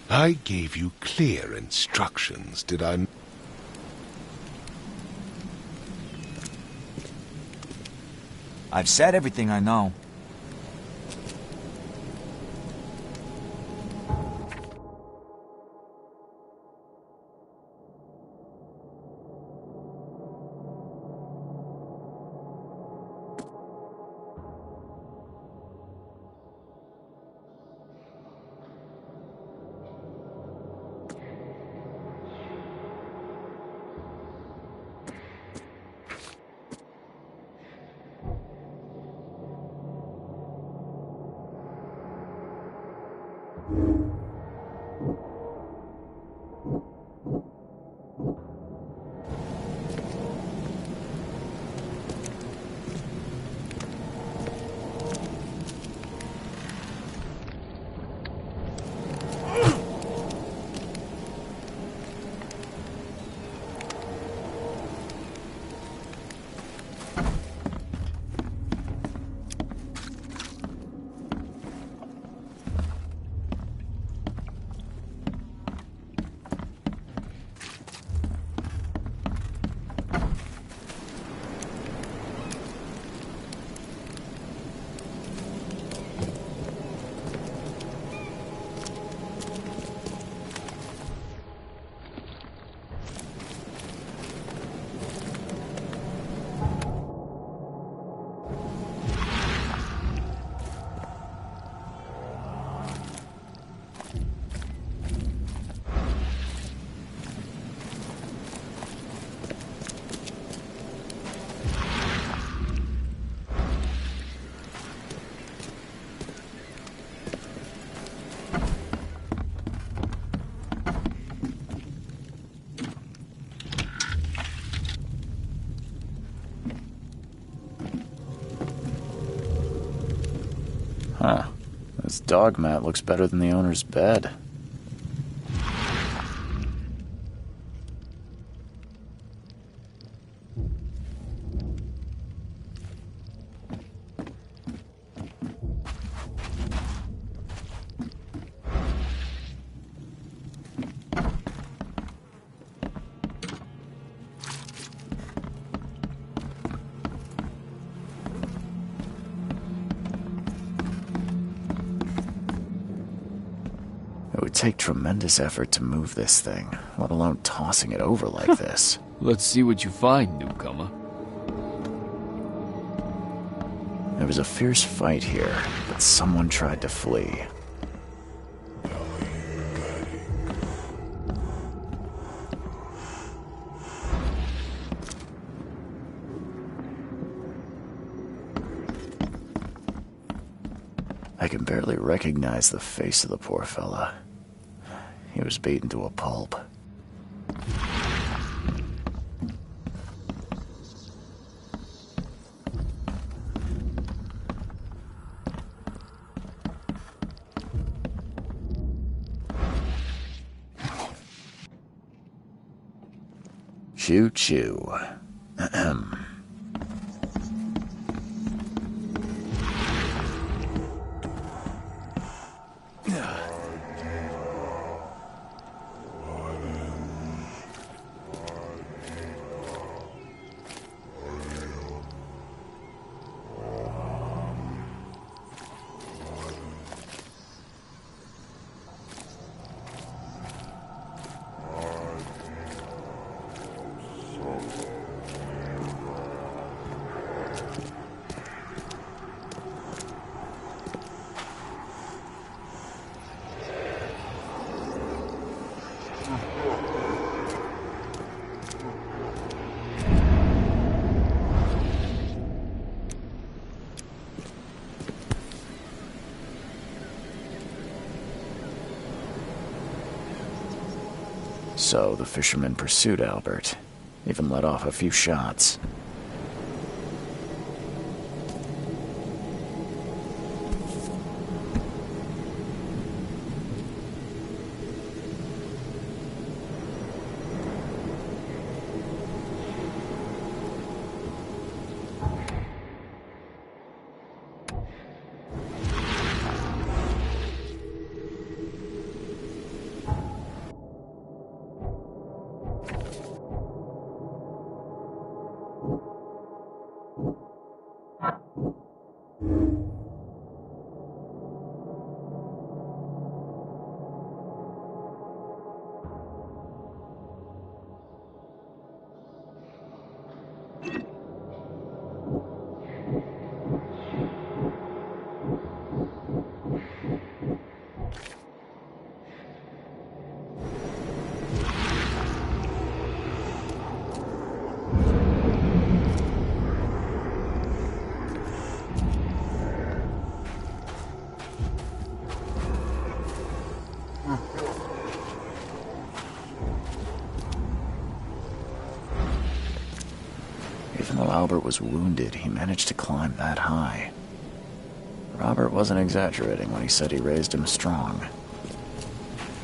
I gave you clear instructions, did I? I've said everything I know. Huh. This dog mat looks better than the owner's bed. It would take tremendous effort to move this thing, let alone tossing it over like this. Let's see what you find, newcomer. There was a fierce fight here, but someone tried to flee. I can barely recognize the face of the poor fella. He was beaten to a pulp. Choo-choo. Ahem. So the fisherman pursued Albert, even let off a few shots. Albert was wounded, he managed to climb that high. Robert wasn't exaggerating when he said he raised him strong.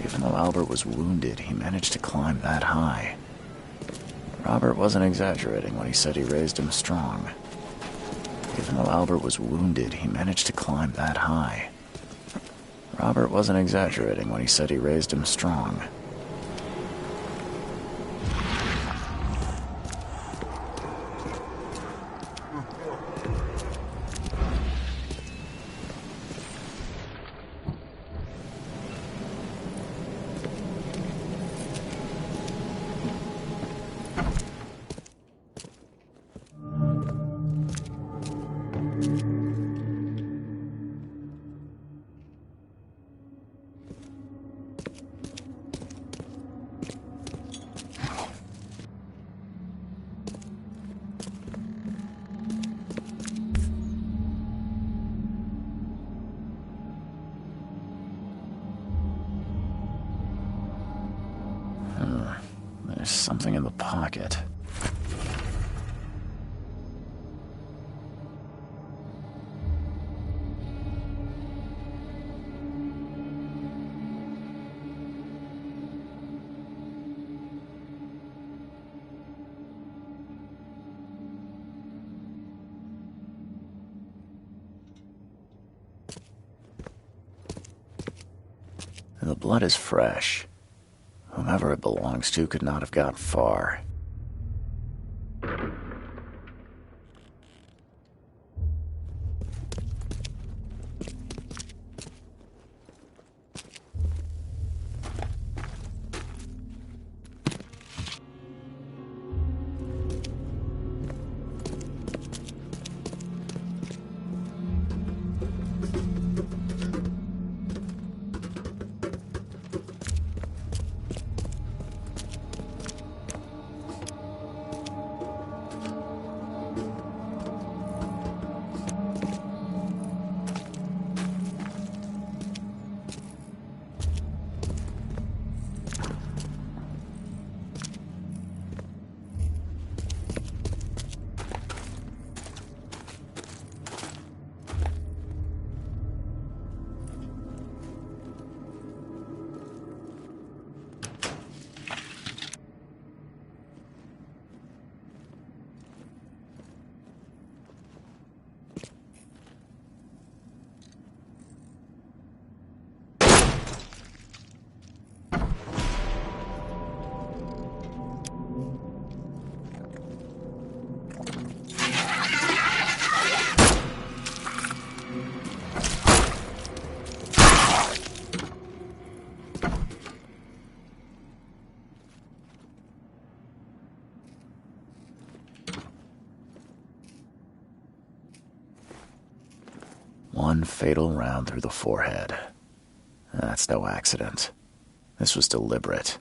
Even though Albert was wounded, he managed to climb that high. Robert wasn't exaggerating when he said he raised him strong. Even though Albert was wounded, he managed to climb that high. Robert wasn't exaggerating when he said he raised him strong. There's something in the pocket. The blood is fresh. Whomever it belongs to could not have got far. One fatal round through the forehead. That's no accident. This was deliberate.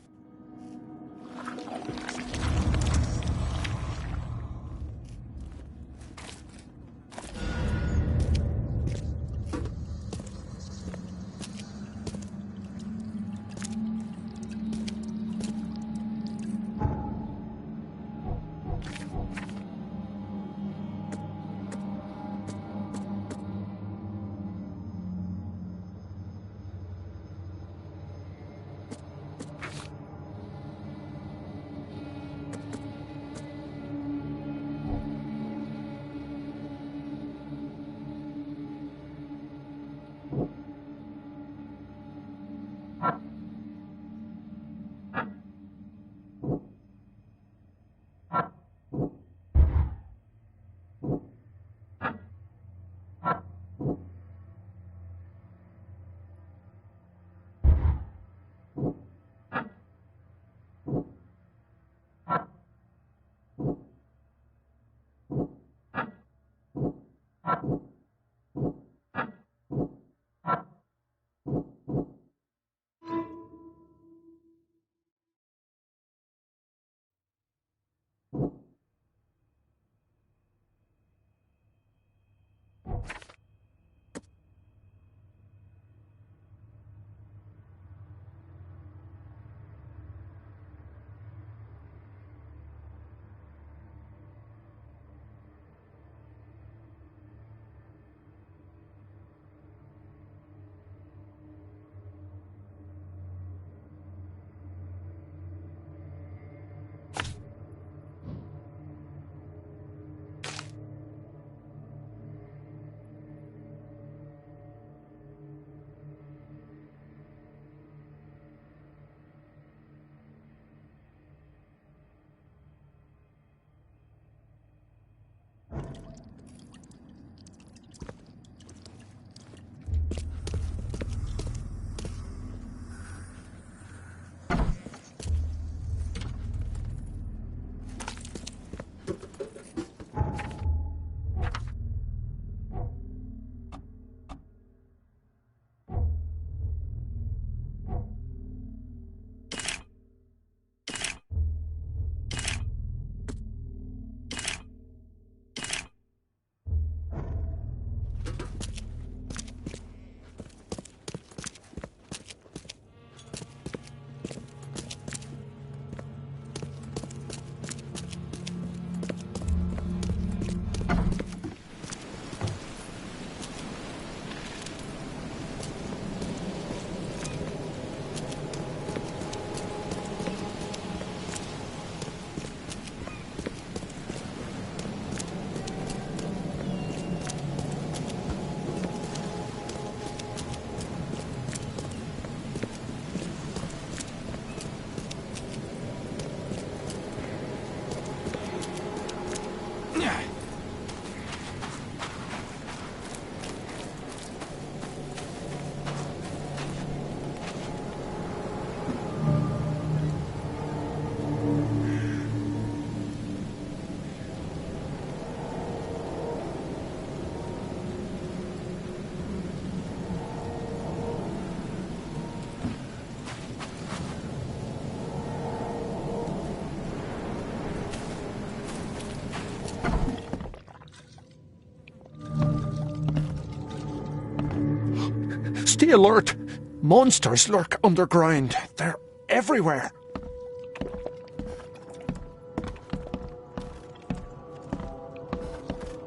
Stay alert. Monsters lurk underground. They're everywhere.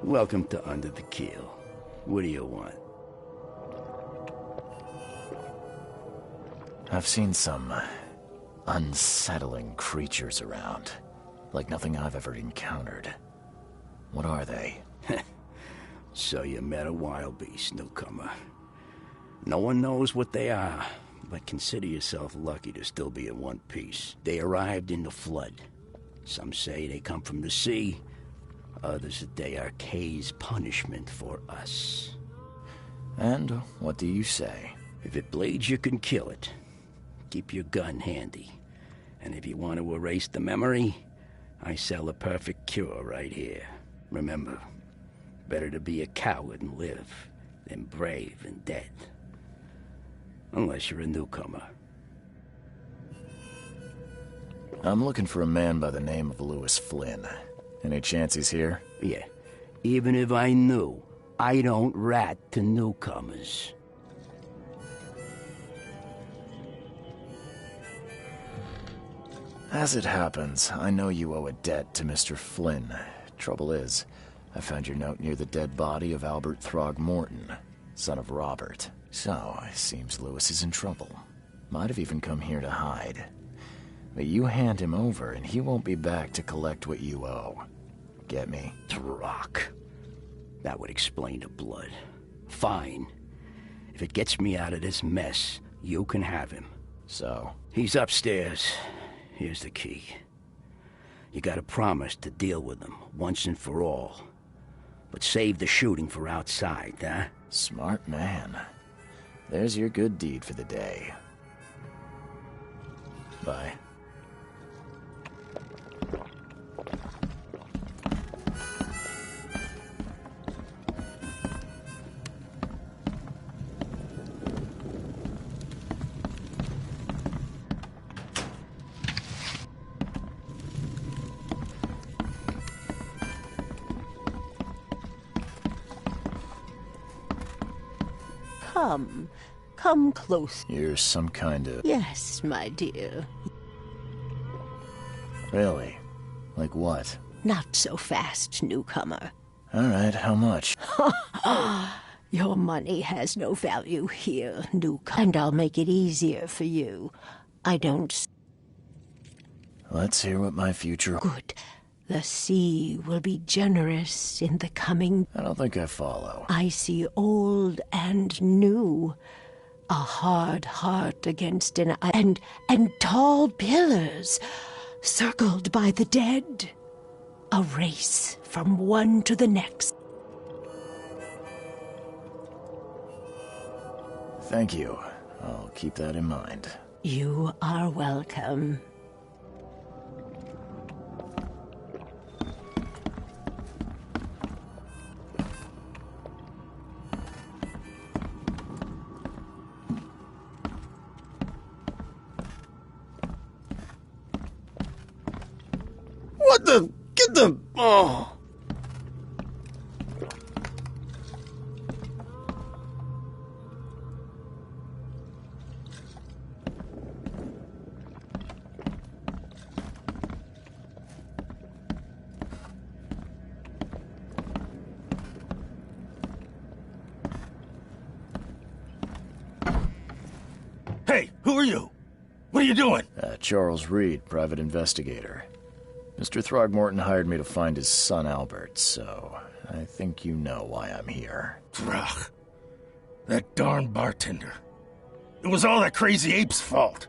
Welcome to Under the Keel. What do you want? I've seen some unsettling creatures around. Like nothing I've ever encountered. What are they? So you met a wild beast, newcomer. No one knows what they are, but consider yourself lucky to still be in one piece. They arrived in the flood. Some say they come from the sea. Others that they are Kay's punishment for us. And what do you say? If it bleeds, you can kill it. Keep your gun handy. And if you want to erase the memory, I sell a perfect cure right here. Remember, better to be a coward and live than brave and dead. Unless you're a newcomer. I'm looking for a man by the name of Louis Flynn. Any chance he's here? Yeah. Even if I knew, I don't rat to newcomers. As it happens, I know you owe a debt to Mr. Flynn. Trouble is, I found your note near the dead body of Albert Throgmorton, son of Robert. So, it seems Louis is in trouble. Might have even come here to hide. But you hand him over and he won't be back to collect what you owe. Get me? Rock. That would explain the blood. Fine. If it gets me out of this mess, you can have him. So? He's upstairs. Here's the key. You gotta promise to deal with him, once and for all. But save the shooting for outside, huh? Smart man. There's your good deed for the day. Bye. Come close. You're some kind of... Yes, my dear. Really? Like what? Not so fast, newcomer. Alright, how much? Your money has no value here, newcomer. And I'll make it easier for you. I don't... Let's hear what my future... Good. The sea will be generous in the coming... I don't think I follow. I see old and new. A hard heart against an... And tall pillars, circled by the dead. A race from one to the next. Thank you. I'll keep that in mind. You are welcome. What the... Get the... Oh... Hey, who are you? What are you doing? Charles Reed, private investigator. Mr. Throgmorton hired me to find his son Albert, so I think you know why I'm here. Throg. That darn bartender. It was all that crazy ape's fault.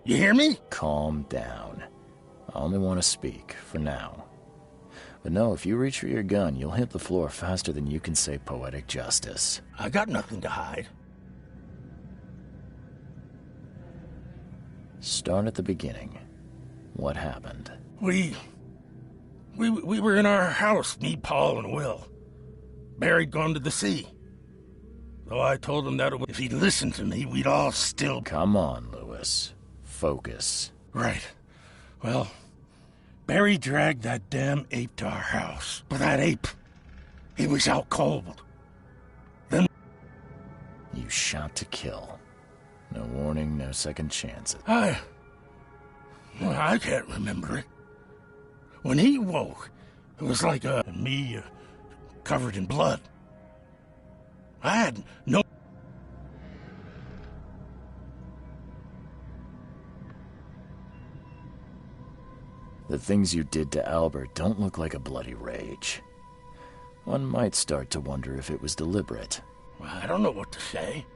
You hear me? Calm down. I only want to speak, for now. But no, if you reach for your gun, you'll hit the floor faster than you can say poetic justice. I got nothing to hide. Start at the beginning. What happened? We were in our house, me, Paul, and Will. Barry'd gone to the sea. So I told him that if he'd listened to me, we'd all still... Come on, Louis. Focus. Right. Well, Barry dragged that damn ape to our house. But that ape, he was out cold. Then... You shot to kill. No warning, no second chances. Well, I can't remember it. When he woke, it was like me covered in blood. I had no... The things you did to Albert don't look like a bloody rage. One might start to wonder if it was deliberate. I don't know what to say.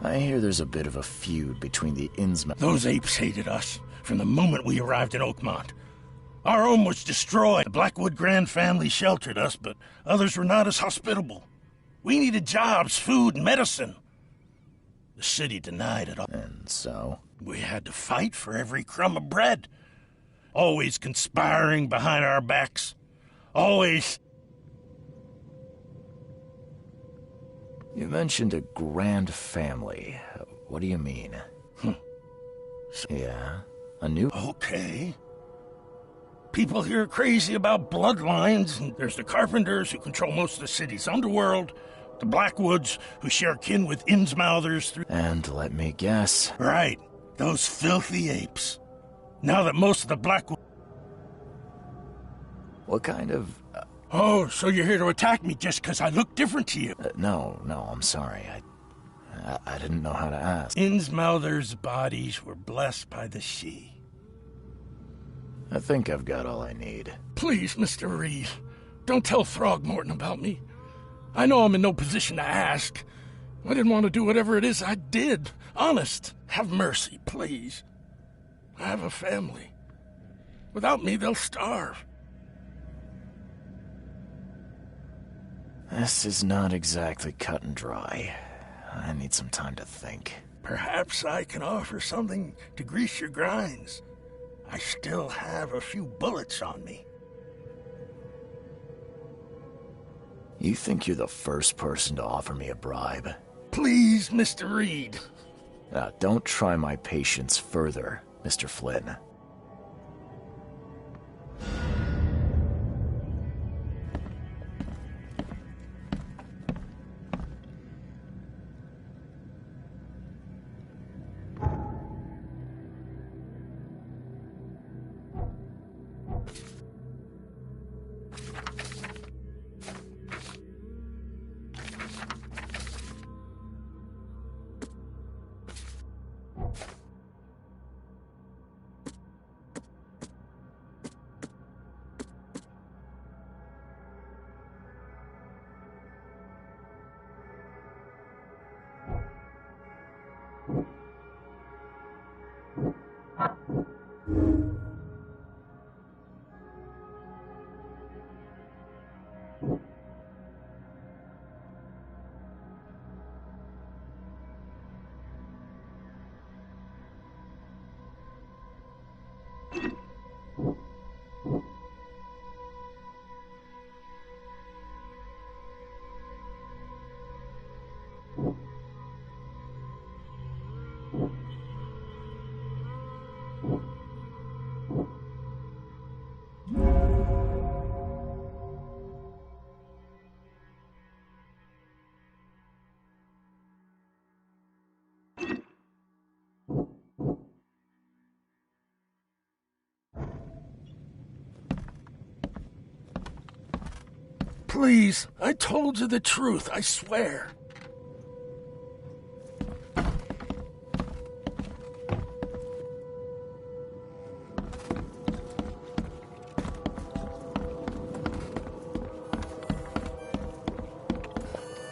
I hear there's a bit of a feud between the Innsmouth... Those apes hated us from the moment we arrived in Oakmont. Our home was destroyed. The Blackwood Grand family sheltered us, but others were not as hospitable. We needed jobs, food, and medicine. The city denied it all. And so? We had to fight for every crumb of bread. Always conspiring behind our backs. Always... You mentioned a grand family. What do you mean? Yeah, a new... Okay. People here are crazy about bloodlines, and there's the Carpenters who control most of the city's underworld, the Blackwoods who share kin with Innsmouthers through... And let me guess. Right, those filthy apes. Now that most of the Blackwood... What kind of... Oh, so you're here to attack me just because I look different to you? No, I'm sorry. I didn't know how to ask. Innsmouthers' bodies were blessed by the sea. I think I've got all I need. Please, Mr. Reed, don't tell Throgmorton about me. I know I'm in no position to ask. I didn't want to do whatever it is I did. Honest, have mercy, please. I have a family. Without me, they'll starve. This is not exactly cut and dry. I need some time to think. Perhaps I can offer something to grease your grinds. I still have a few bullets on me. You think you're the first person to offer me a bribe? Please, Mr. Reed. Don't try my patience further, Mr. Flynn. Please, I told you the truth, I swear.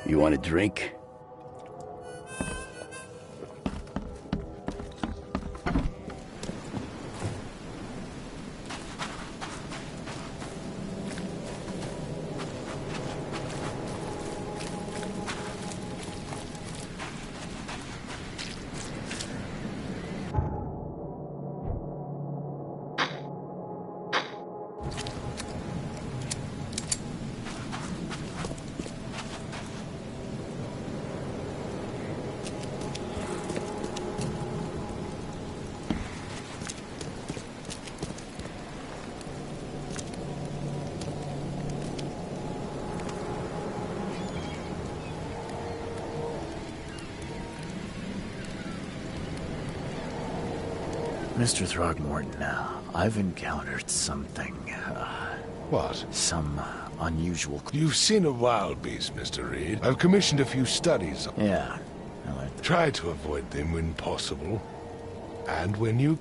You want a drink? Mr. Throgmorton, I've encountered something, What? some unusual... You've seen a wild beast, Mr. Reed. I've commissioned a few studies. Yeah, I like that. Try to avoid them when possible. And when you...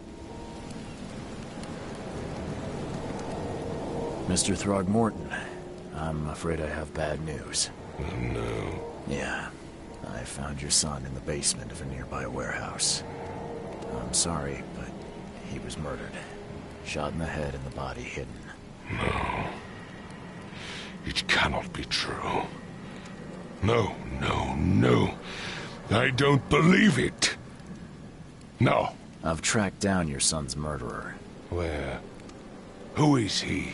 Mr. Throgmorton, I'm afraid I have bad news. Oh, no. Yeah, I found your son in the basement of a nearby warehouse. I'm sorry, but he was murdered. Shot in the head and the body hidden. No. It cannot be true. No, no, no. I don't believe it. No. I've tracked down your son's murderer. Where? Who is he?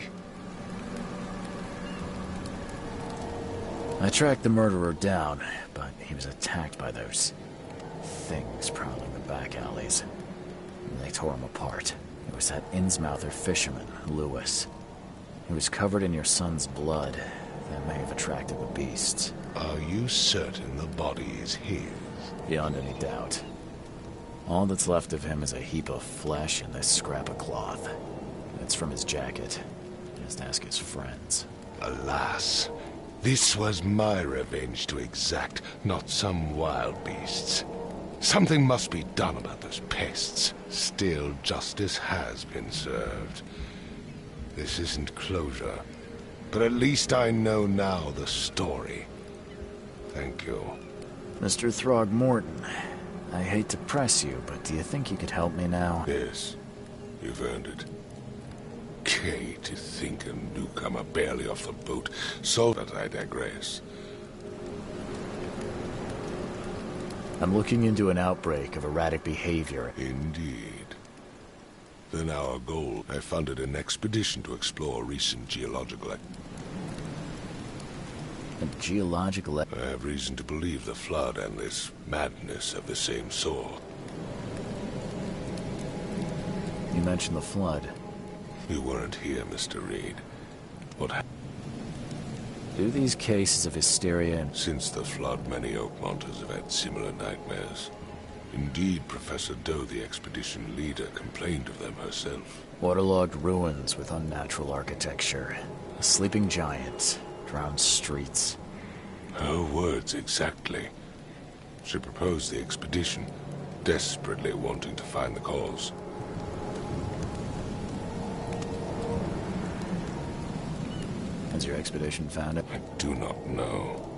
I tracked the murderer down, but he was attacked by those things prowling the back alleys. And they tore him apart. It was that Innsmouther fisherman, Lewis. He was covered in your son's blood. That may have attracted the beasts. Are you certain the body is his? Beyond any doubt. All that's left of him is a heap of flesh and this scrap of cloth. It's from his jacket. Just ask his friends. Alas, this was my revenge to exact, not some wild beast's. Something must be done about those pests. Still, justice has been served. This isn't closure, but at least I know now the story. Thank you. Mr. Throgmorton, I hate to press you, but do you think you could help me now? Yes, you've earned it. Okay, to think a newcomer barely off the boat, so that I digress. I'm looking into an outbreak of erratic behavior. Indeed. Then our goal, I funded an expedition to explore recent geological A geological... I have reason to believe the flood and this madness have the same source. You mentioned the flood. You weren't here, Mr. Reed. What happened? Do these cases of hysteria and... Since the flood, many Oakmonters have had similar nightmares. Indeed, Professor Doe, the expedition leader, complained of them herself. Waterlogged ruins with unnatural architecture. A sleeping giant. Drowned streets. Her words exactly. She proposed the expedition, desperately wanting to find the cause. Has your expedition found it? I do not know.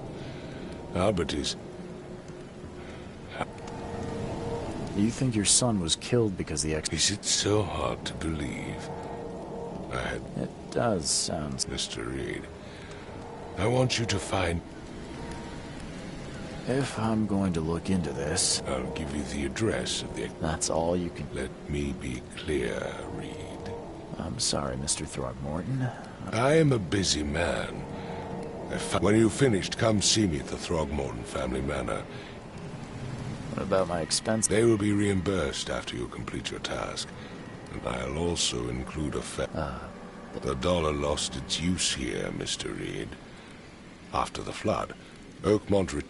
Albert is... Do you think your son was killed because the Is it so hard to believe? I had... It does sound... Mr. Reed, I want you to find... If I'm going to look into this... I'll give you the address of the... That's all you can... Let me be clear, Reed. I'm sorry, Mr. Throgmorton. I am a busy man. When you've finished, come see me at the Throgmorton family manor. What about my expense? They will be reimbursed after you complete your task. And I'll also include a The dollar lost its use here, Mr. Reed. After the flood, Oakmont...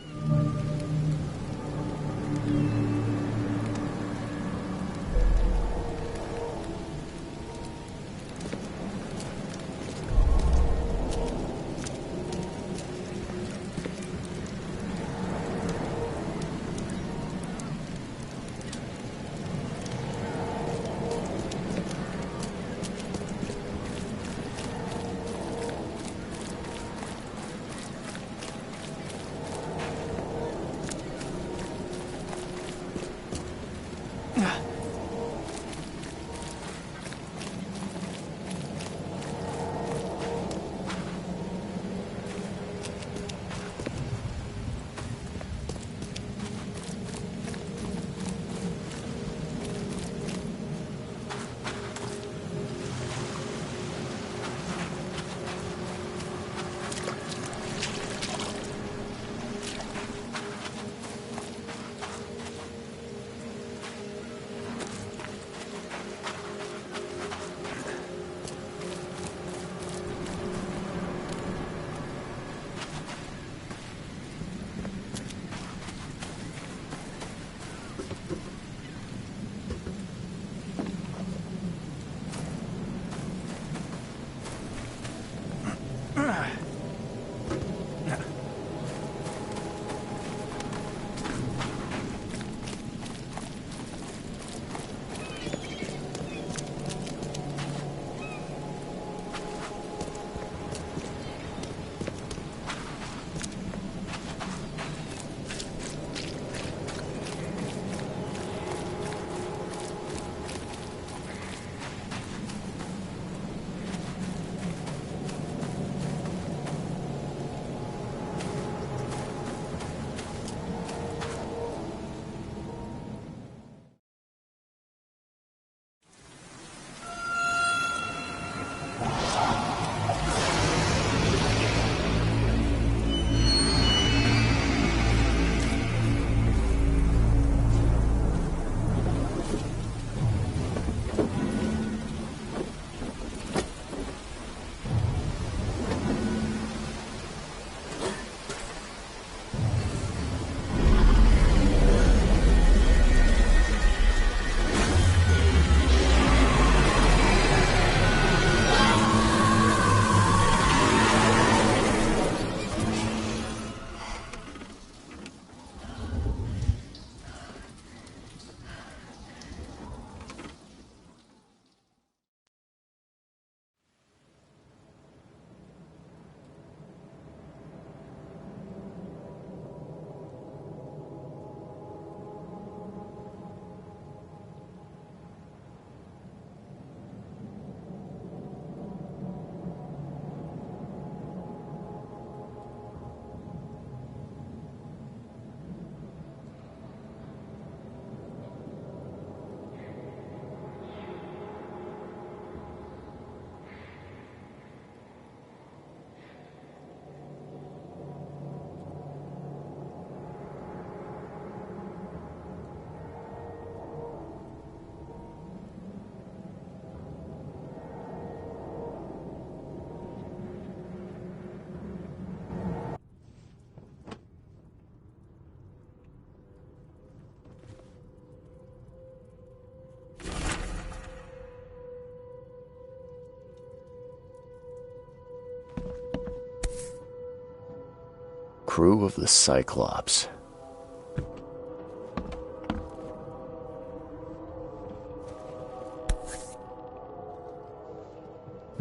crew of the Cyclops.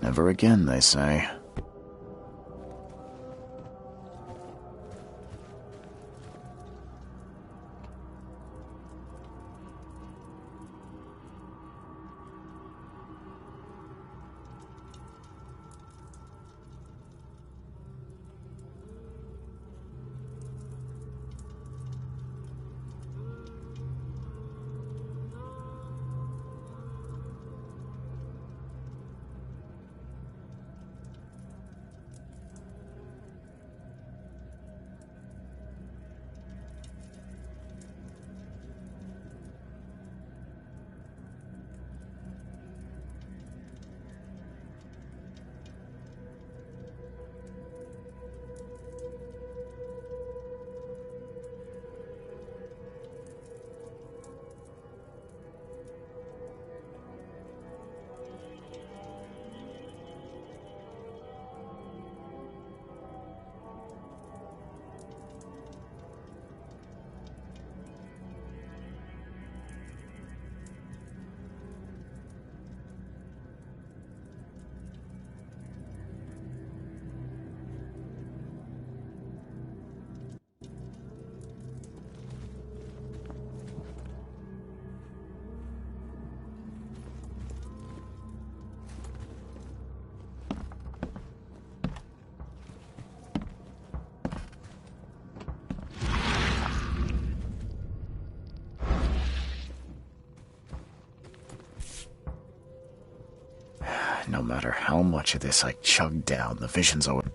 Never again, they say. No matter how much of this I chug down, the vision's always...